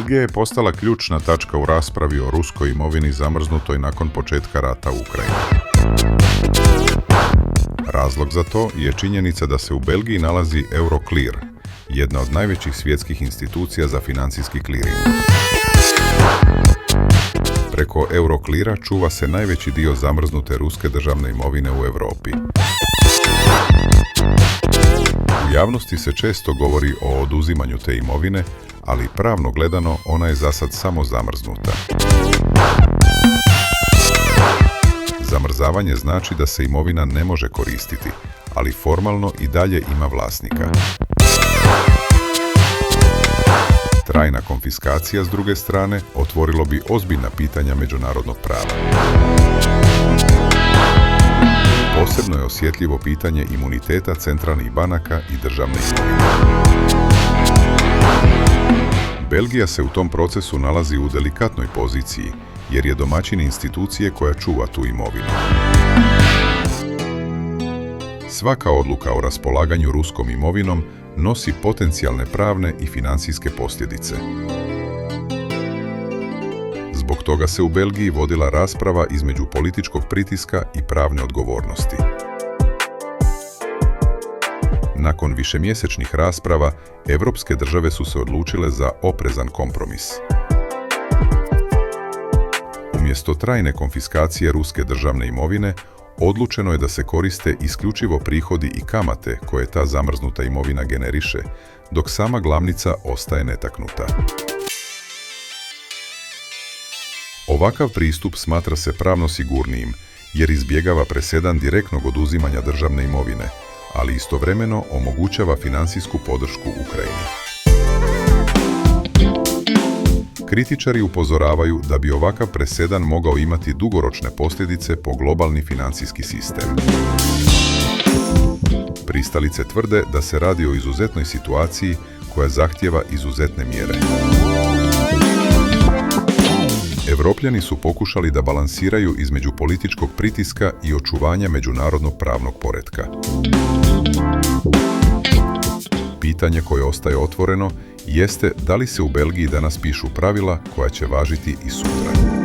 Belgija je postala ključna tačka u raspravi o ruskoj imovini zamrznutoj nakon početka rata u Ukrajini. Razlog za to je činjenica da se u Belgiji nalazi Euroclear, jedna od najvećih svjetskih institucija za financijski kliring. Preko Eurocleara čuva se najveći dio zamrznute ruske državne imovine u Europi. U javnosti se često govori o oduzimanju te imovine, ali pravno gledano ona je zasad samo zamrznuta. Zamrzavanje znači da se imovina ne može koristiti, ali formalno i dalje ima vlasnika. Trajna konfiskacija, s druge strane, otvorilo bi ozbiljna pitanja međunarodnog prava. Posebno je osjetljivo pitanje imuniteta centralnih banaka i državne imovine. Belgija se u tom procesu nalazi u delikatnoj poziciji, jer je domaćin institucije koja čuva tu imovinu. Svaka odluka o raspolaganju ruskom imovinom nosi potencijalne pravne i financijske posljedice. Zbog toga se u Belgiji vodila rasprava između političkog pritiska i pravne odgovornosti. Nakon višemjesečnih rasprava, evropske države su se odlučile za oprezan kompromis. Umjesto trajne konfiskacije ruske državne imovine, odlučeno je da se koriste isključivo prihodi i kamate koje ta zamrznuta imovina generiše, dok sama glavnica ostaje netaknuta. Ovakav pristup smatra se pravno sigurnijim, jer izbjegava presedan direktnog oduzimanja državne imovine, ali istovremeno omogućava financijsku podršku Ukrajini. Kritičari upozoravaju da bi ovakav presedan mogao imati dugoročne posljedice po globalni financijski sistem. Pristalice tvrde da se radi o izuzetnoj situaciji koja zahtijeva izuzetne mjere. Evropljani su pokušali da balansiraju između političkog pritiska i očuvanja međunarodnog pravnog poretka. Pitanje koje ostaje otvoreno jeste da li se u Belgiji danas pišu pravila koja će važiti i sutra.